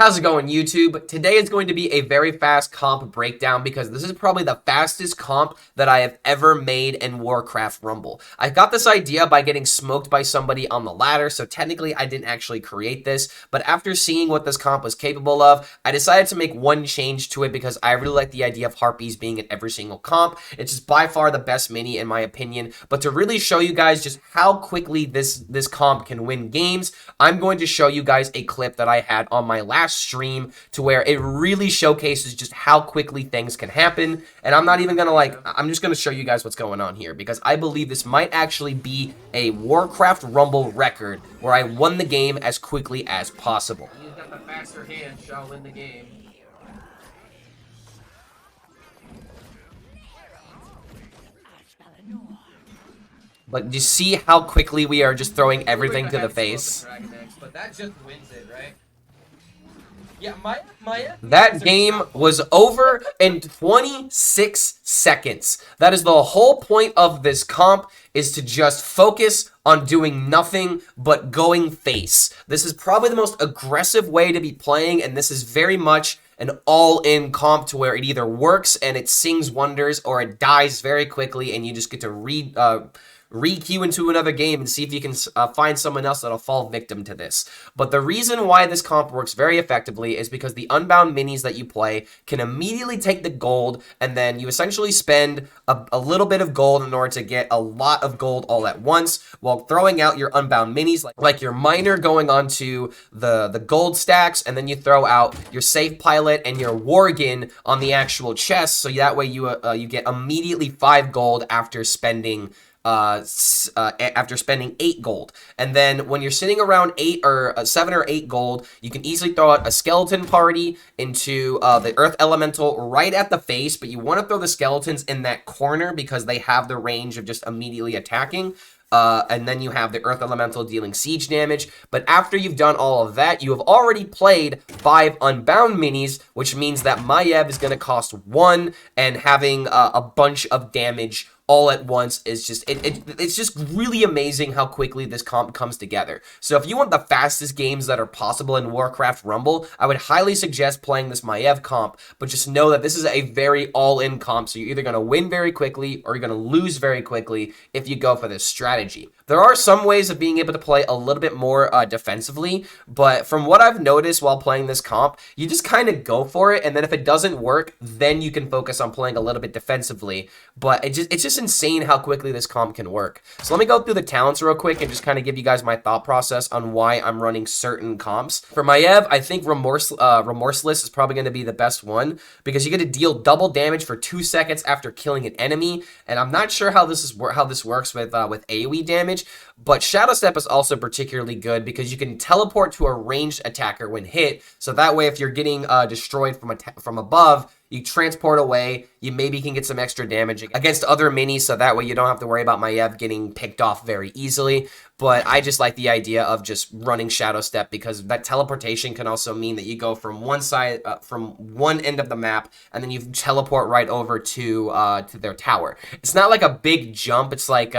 How's it going, YouTube? Today is going to be a very fast comp breakdown because this is probably the fastest comp that I have ever made in Warcraft Rumble. I got this idea by getting smoked by somebody on the ladder, so technically I didn't actually create this, but after seeing what this comp was capable of, I decided to make one change to it because I really like the idea of Harpies being in every single comp. It's just by far the best mini in my opinion, but to really show you guys just how quickly this comp can win games, I'm going to show you guys a clip that I had on my last stream to where it really showcases just how quickly things can happen. And I'm not even gonna I'm just gonna show you guys what's going on here because I believe this might actually be a Warcraft Rumble record where I won the game as quickly as possible. He's got the faster hand, shall win the game. But you see how quickly we are just throwing everything to the face. But that just wins it, right? Yeah, Maiev. That game was over in 26 seconds. That is the whole point of this comp, is to just focus on doing nothing but going face. This is probably the most aggressive way to be playing, and this is very much an all-in comp to where it either works and it sings wonders, or it dies very quickly and you just get to re-queue into another game and see if you can find someone else that'll fall victim to this. But the reason why this comp works very effectively is because the unbound minis that you play can immediately take the gold, and then you essentially spend a little bit of gold in order to get a lot of gold all at once while throwing out your unbound minis, like your miner going onto the gold stacks, and then you throw out your safe pilot and your worgen on the actual chest, so that way you get immediately 5 gold after spending 8 gold. And then when you're sitting around 7 or 8 gold, you can easily throw out a skeleton party into the earth elemental right at the face, but you want to throw the skeletons in that corner because they have the range of just immediately attacking. And then you have the earth elemental dealing siege damage. But after you've done all of that, you have already played 5 unbound minis, which means that Maiev is going to cost 1, and having a bunch of damage all at once is just, it's just really amazing how quickly this comp comes together. So if you want the fastest games that are possible in Warcraft Rumble, I would highly suggest playing this Maiev comp, but just know that this is a very all-in comp, so you're either going to win very quickly or you're going to lose very quickly if you go for this strategy. There are some ways of being able to play a little bit more defensively, but from what I've noticed while playing this comp, you just kind of go for it, and then if it doesn't work, then you can focus on playing a little bit defensively. But it's just insane how quickly this comp can work. So let me go through the talents real quick and just kind of give you guys my thought process on why I'm running certain comps. For Maiev, I think Remorseless is probably going to be the best one because you get to deal double damage for 2 seconds after killing an enemy, and I'm not sure how this works with AoE damage, but Shadow Step is also particularly good because you can teleport to a ranged attacker when hit, so that way if you're getting destroyed from above, you transport away, you maybe can get some extra damage against other minis, so that way you don't have to worry about Maiev getting picked off very easily. But I just like the idea of just running Shadow Step because that teleportation can also mean that you go from one side, from one end of the map, and then you teleport right over to their tower. It's not like a big jump, it's like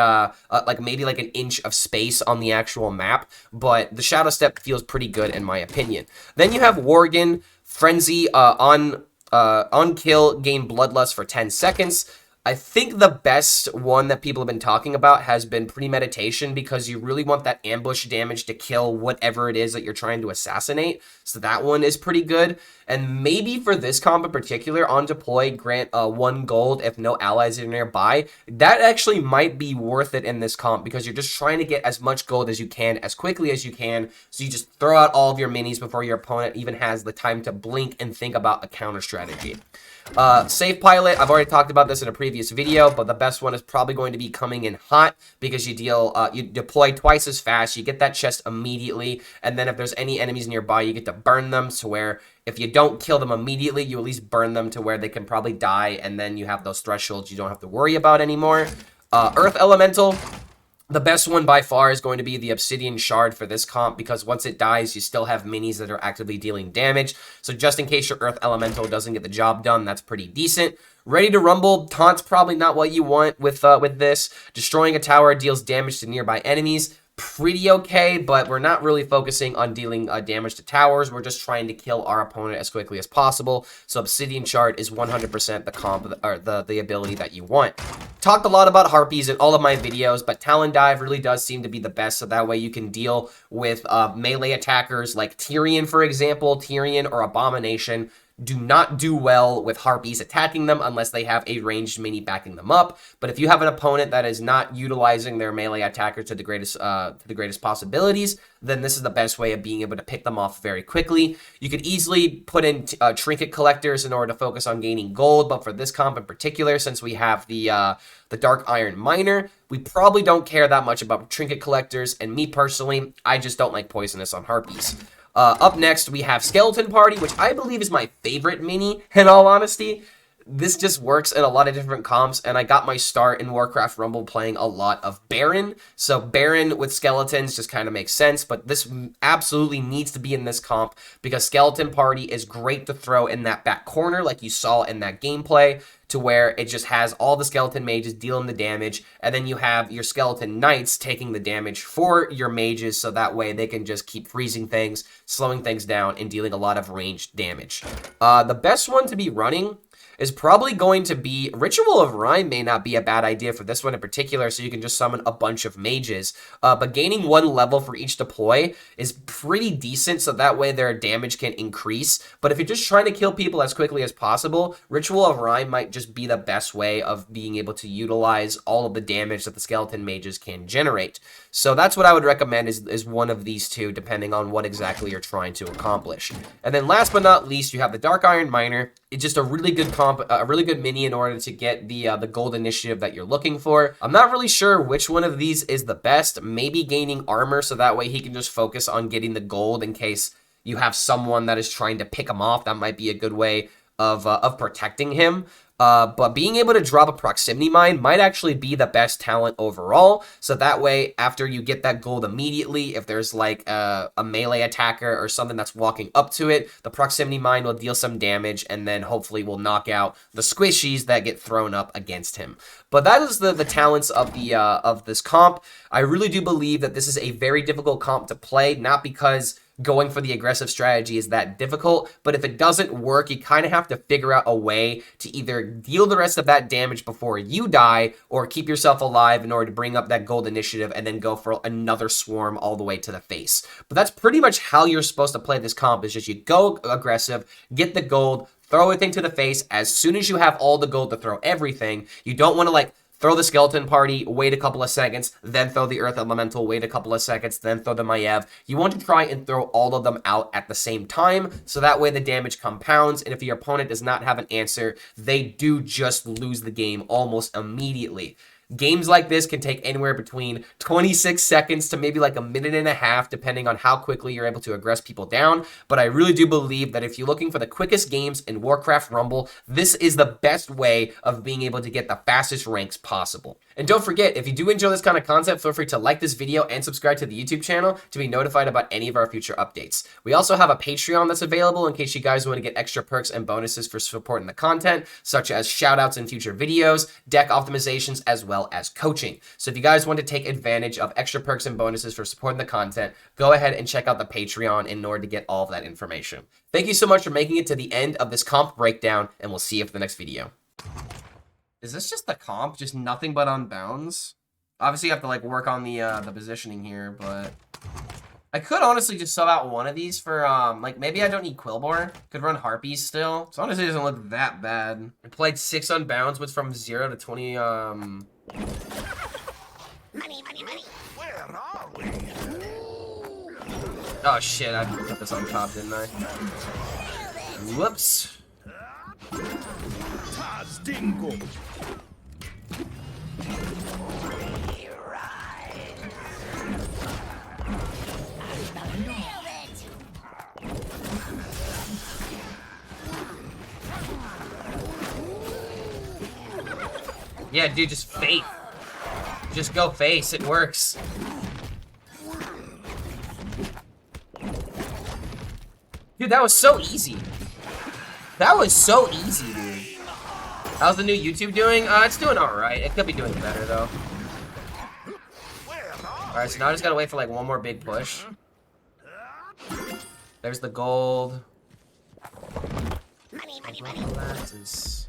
maybe like an inch of space on the actual map, but the Shadow Step feels pretty good in my opinion. Then you have Worgen, Frenzy, on kill, gain Bloodlust for 10 seconds. I think the best one that people have been talking about has been Premeditation because you really want that ambush damage to kill whatever it is that you're trying to assassinate. So that one is pretty good. And maybe for this comp in particular, on deploy, grant 1 gold if no allies are nearby. That actually might be worth it in this comp because you're just trying to get as much gold as you can, as quickly as you can. So you just throw out all of your minis before your opponent even has the time to blink and think about a counter strategy. Safe Pilot, I've already talked about this in a previous video, but the best one is probably going to be coming in hot because you deploy twice as fast, you get that chest immediately, and then if there's any enemies nearby, you get to burn them, so where if you don't kill them immediately, you at least burn them to where they can probably die, and then you have those thresholds you don't have to worry about anymore. Earth Elemental, the best one by far is going to be the Obsidian Shard for this comp because once it dies, you still have minis that are actively dealing damage. So just in case your Earth Elemental doesn't get the job done, that's pretty decent. Ready to Rumble, Taunt's probably not what you want with this. Destroying a tower deals damage to nearby enemies. pretty okay, but we're not really focusing on dealing damage to towers. We're just trying to kill our opponent as quickly as possible. So Obsidian Shard is 100% the comp or the ability that you want. Talked a lot about Harpies in all of my videos, but Talon Dive really does seem to be the best, so that way you can deal with melee attackers like Tirion, for example. Tirion or Abomination do not do well with Harpies attacking them unless they have a ranged mini backing them up. But if you have an opponent that is not utilizing their melee attacker to the greatest possibilities, then this is the best way of being able to pick them off very quickly. You could easily put in trinket collectors in order to focus on gaining gold, but for this comp in particular, since we have the Dark Iron Miner, we probably don't care that much about trinket collectors, and me personally, I just don't like poisonous on Harpies. Up next, we have Skeleton Party, which I believe is my favorite mini, in all honesty. This just works in a lot of different comps, and I got my start in Warcraft Rumble playing a lot of Baron. So Baron with skeletons just kind of makes sense, but this absolutely needs to be in this comp because Skeleton Party is great to throw in that back corner like you saw in that gameplay, to where it just has all the skeleton mages dealing the damage, and then you have your skeleton knights taking the damage for your mages, so that way they can just keep freezing things, slowing things down, and dealing a lot of ranged damage. The best one to be running is probably going to be Ritual of Rhyme. May not be a bad idea for this one in particular, so you can just summon a bunch of mages. But gaining 1 level for each deploy is pretty decent, so that way their damage can increase. But if you're just trying to kill people as quickly as possible, Ritual of Rhyme might just be the best way of being able to utilize all of the damage that the skeleton mages can generate. So that's what I would recommend is one of these two, depending on what exactly you're trying to accomplish. And then last but not least, you have the Dark Iron Miner. It's just a really good comp, a really good mini in order to get the gold initiative that you're looking for. I'm not really sure which one of these is the best. Maybe gaining armor, so that way he can just focus on getting the gold in case you have someone that is trying to pick him off. That might be a good way of protecting him. But being able to drop a proximity mine might actually be the best talent overall. So that way, after you get that gold immediately, if there's like a melee attacker or something that's walking up to it, the proximity mine will deal some damage and then hopefully will knock out the squishies that get thrown up against him. But that is the talents of this comp. I really do believe that this is a very difficult comp to play, not because going for the aggressive strategy is that difficult, but if it doesn't work, you kind of have to figure out a way to either deal the rest of that damage before you die, or keep yourself alive in order to bring up that gold initiative and then go for another swarm all the way to the face. But that's pretty much how you're supposed to play this comp, is just you go aggressive, get the gold, throw everything to the face. As soon as you have all the gold to throw everything, you don't want to like throw the Skeleton Party, wait a couple of seconds, then throw the Earth Elemental, wait a couple of seconds, then throw the Maiev. You want to try and throw all of them out at the same time, so that way the damage compounds, and if your opponent does not have an answer, they do just lose the game almost immediately. Games like this can take anywhere between 26 seconds to maybe like a minute and a half, depending on how quickly you're able to aggress people down. But I really do believe that if you're looking for the quickest games in Warcraft Rumble, this is the best way of being able to get the fastest ranks possible. And don't forget, if you do enjoy this kind of content, feel free to like this video and subscribe to the YouTube channel to be notified about any of our future updates. We also have a Patreon that's available in case you guys want to get extra perks and bonuses for supporting the content, such as shoutouts in future videos, deck optimizations, as well as coaching. So if you guys want to take advantage of extra perks and bonuses for supporting the content, go ahead and check out the Patreon in order to get all of that information. Thank you so much for making it to the end of this comp breakdown, and we'll see you for the next video. Is this just the comp? Just nothing but unbounds? Obviously, you have to like work on the positioning here, but I could honestly just sub out one of these for like maybe I don't need Quillbore. Could run Harpies still. So honestly, it doesn't look that bad. I played 6 unbounds, went from 0 to 20. Money. Where are we? Oh shit! I put this on top, didn't I? Whoops. Yeah, dude, just fate. Just go face, it works. Dude, that was so easy. That was so easy, dude. How's the new YouTube doing? It's doing alright. It could be doing better, though. Alright, so now I just gotta wait for like one more big push. There's the gold. Molasses.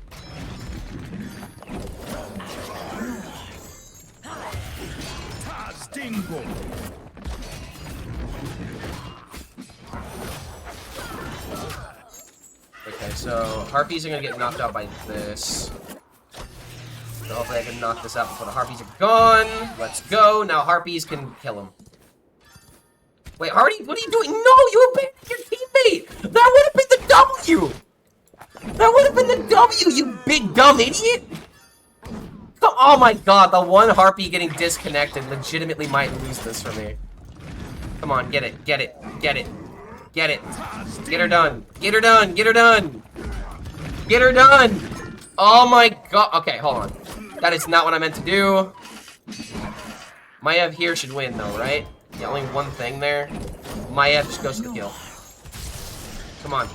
Okay, so Harpies are gonna get knocked out by this. So hopefully I can knock this out before the Harpies are gone. Let's go. Now Harpies can kill him. Wait, Hardy, what are you doing? No, you abandoned your teammate! That would have been the W! That would have been the W, you big dumb idiot! Oh my god, the one Harpy getting disconnected legitimately might lose this for me. Come on, get it, get it, get it, get it. Get her done, get her done, get her done! Get her done! Oh my god, okay, hold on. That is not what I meant to do. Maiev here should win though, right? Yeah, only one thing there. Maiev just goes to the kill. Come on.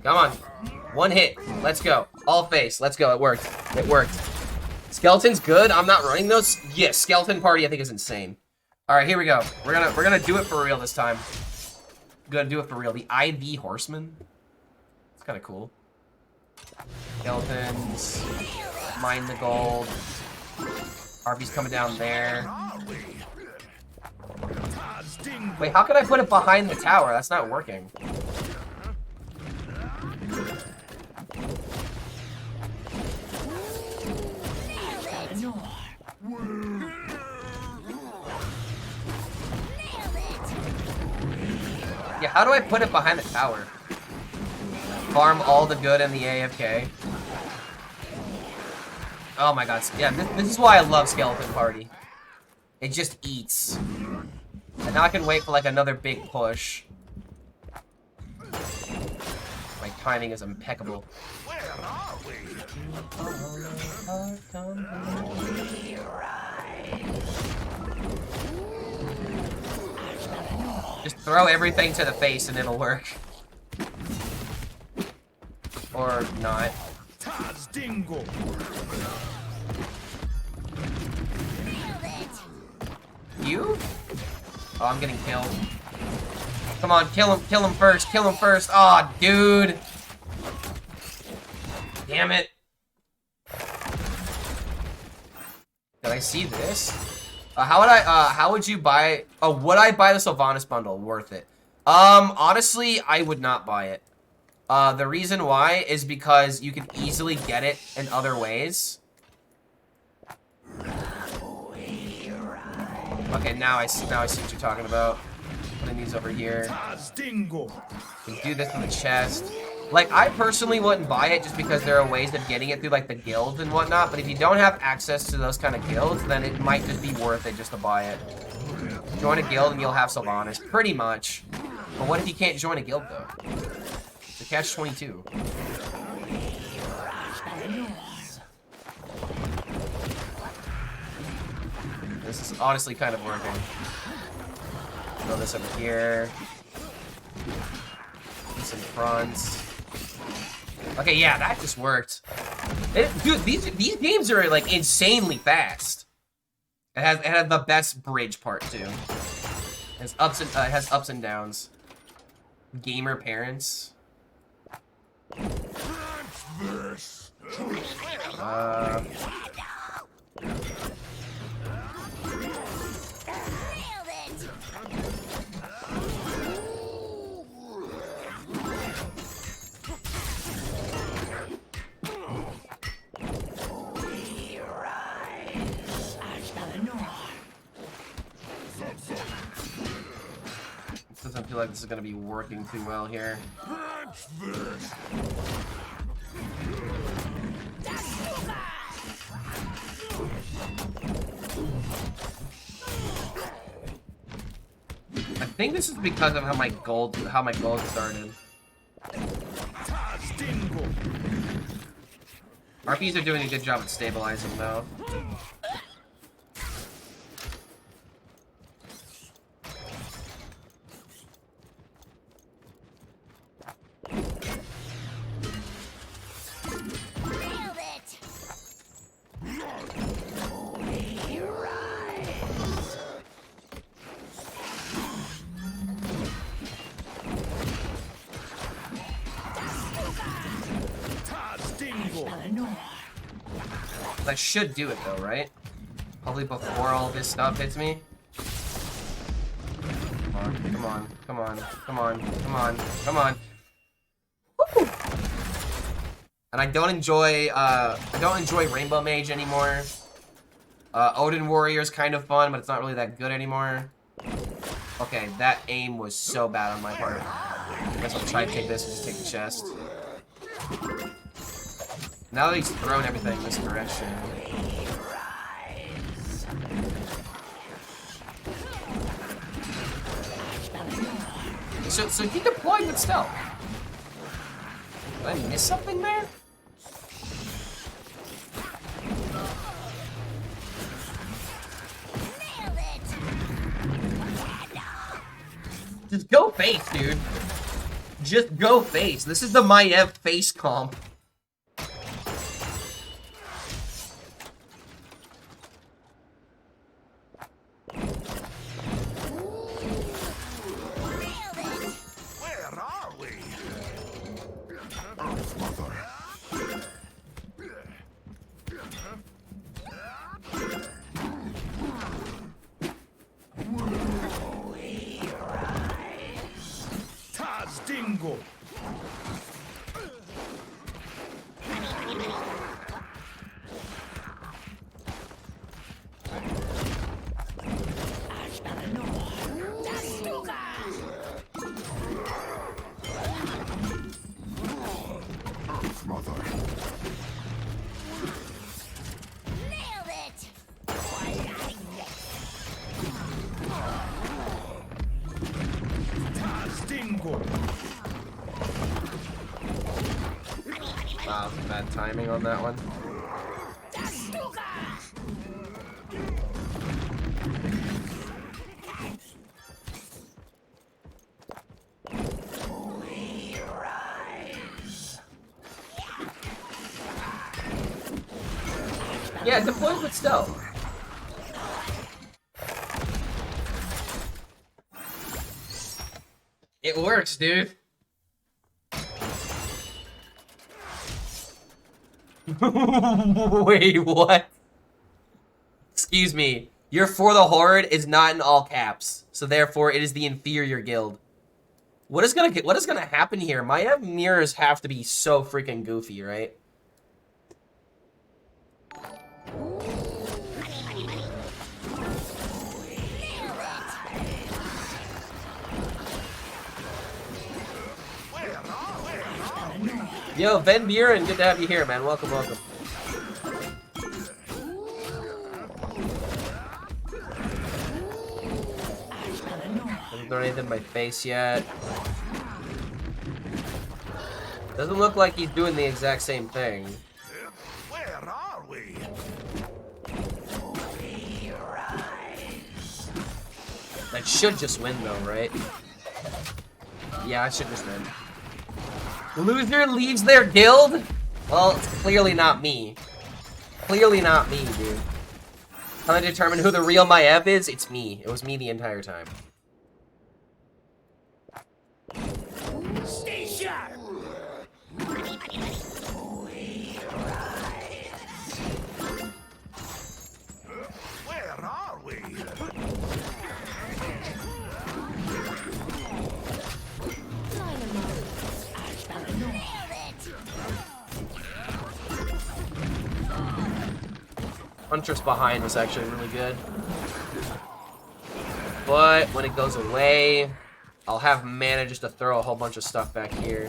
Come on. One hit. Let's go. All face. Let's go. It worked. It worked. Skeleton's good. I'm not running those. Yes, skeleton party I think is insane. Alright, here we go. We're gonna do it for real this time. We're gonna do it for real. The IV horseman. It's kinda cool. Skeletons. Mine the gold. Harpy's coming down there. Wait, how can I put it behind the tower? That's not working. Yeah, how do I put it behind the tower? Farm all the good in the AFK. Oh my god, yeah, this is why I love Skeleton Party. It just eats. And now I can wait for like another big push. My timing is impeccable. Where are we? Just throw everything to the face and it'll work. Or not. You? Oh, I'm getting killed. Come on, kill him first, kill him first. Aw, oh, dude. Damn it. Did I see this? How would you buy, would I buy the Sylvanas bundle? Worth it. Honestly, I would not buy it. The reason why is because you can easily get it in other ways. Okay, now I see what you're talking about. Putting these over here. You can do this in the chest. Like, I personally wouldn't buy it just because there are ways of getting it through, like, the guilds and whatnot. But if you don't have access to those kind of guilds, then it might just be worth it just to buy it. Join a guild and you'll have Sylvanas. Pretty much. But what if you can't join a guild, though? It's a catch-22. This is honestly kind of working. Throw this over here. This in front. Okay, yeah, that just worked. Dude, these games are like insanely fast. It has the best bridge part too. It has ups and downs. Gamer parents. Doesn't feel like this is gonna be working too well here. I think this is because of how my gold started. RPs are doing a good job at stabilizing though. That should do it though, right? Probably before all this stuff hits me. Come on, come on, come on, come on, come on. Woo! And I don't enjoy Rainbow Mage anymore. Odin Warrior is kind of fun, but it's not really that good anymore. Okay, that aim was so bad on my part. I guess I'll try to take this and just take the chest. Now that he's thrown everything in this direction. So he deployed with stealth. Did I miss something there? Just go face, dude. Just go face. This is the Maiev face comp. Wow, bad timing on that one. Yeah, deploy with stealth. It works, dude. Wait, what? Excuse me. Your For the Horde is not in all caps, so therefore it is the inferior guild. What is gonna happen here? Maiev mirrors have to be so freaking goofy, right? Yo, Ben Buren, good to have you here, man. Welcome, welcome. Haven't thrown anything in my face yet. Doesn't look like he's doing the exact same thing. Where are we? That should just win, though, right? Yeah, I should just win. Loser leaves their guild? Well, it's clearly not me. Clearly not me, dude. Trying to determine who the real Maiev is? It's me. It was me the entire time. Stay sharp. Where are we? Huntress behind was actually really good. But when it goes away, I'll have mana just to throw a whole bunch of stuff back here.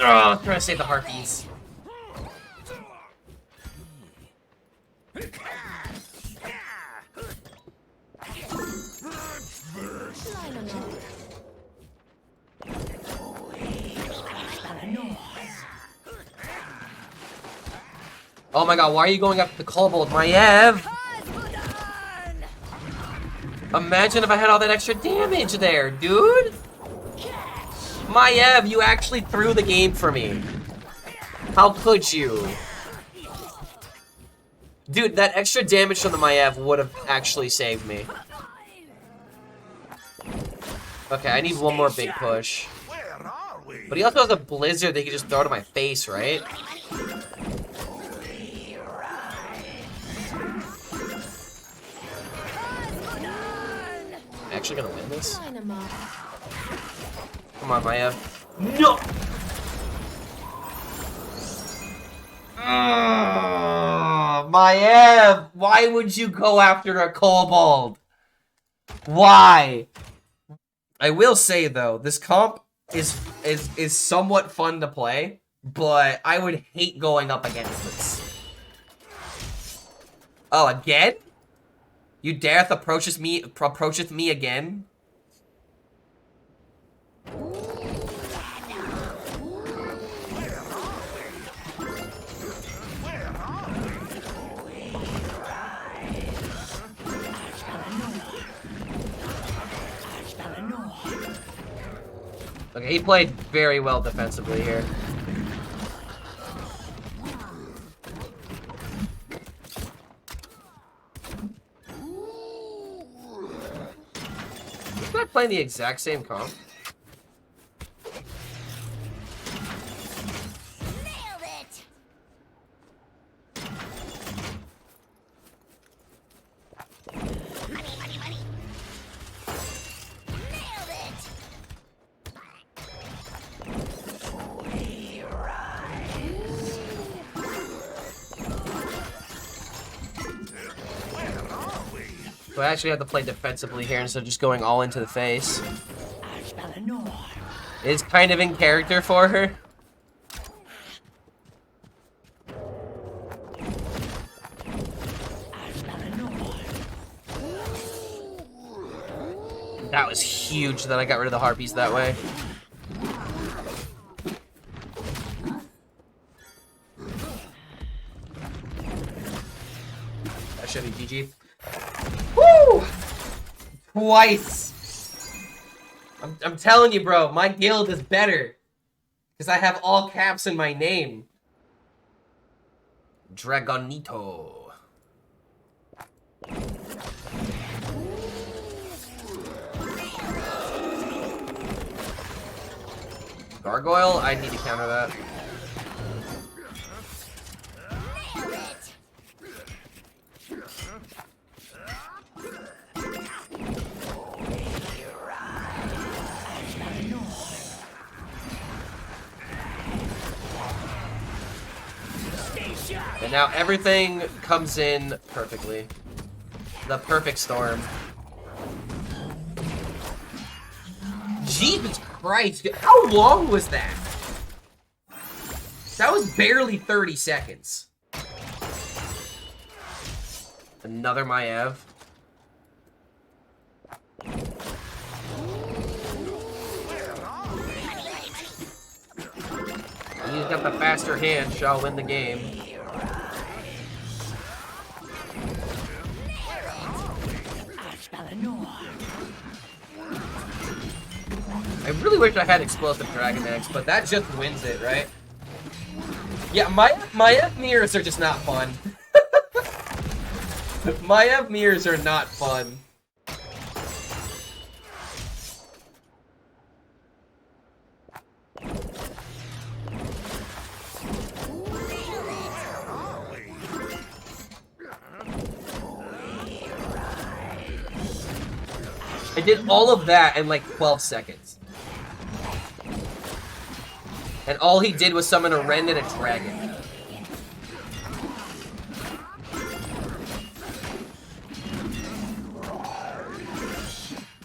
Oh, I'm trying to save the harpies. Oh my god, why are you going after the kobold, Maiev? Imagine if I had all that extra damage there, dude! Maiev, you actually threw the game for me. How could you? Dude, that extra damage from the Maiev would have actually saved me. Okay, I need one more big push. Where are we? But he also has a blizzard that he can just throw to my face, right? Actually gonna win this? Come on, Maiev. No! Maiev! Why would you go after a kobold? Why? I will say though, this comp is somewhat fun to play, but I would hate going up against this. Oh, again? You dareth approacheth me again? Okay, he played very well defensively here. He's not playing the exact same comp. Nailed it. Money. Nailed it. So I actually have to play defensively here instead of just going all into the face. It's kind of in character for her. That was huge that I got rid of the harpies that way. That should be GG. Woo! Twice! I'm telling you, bro, my guild is better. Because I have all caps in my name. Dragonito. Gargoyle? I need to counter that. And now everything comes in perfectly. The perfect storm. Jesus Christ, how long was that? That was barely 30 seconds. Another Maiev. He's got the faster hand, shall win the game. I really wish I had Explosive Dragon Axe, but that just wins it, right? Yeah, Maiev mirrors are just not fun. Maiev mirrors are not fun. I did all of that in like 12 seconds. And all he did was summon a Rend and a dragon.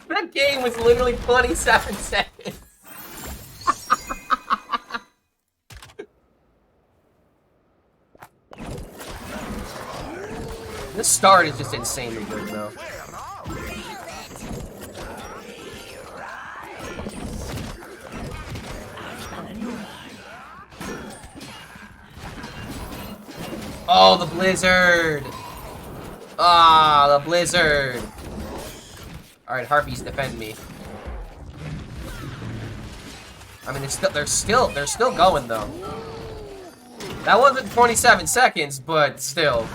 That game was literally 27 seconds. This start is just insanely good, though. Oh, the blizzard! Ah, the blizzard! Alright, Harpies, defend me. I mean, they're still going though. That wasn't 27 seconds, but still.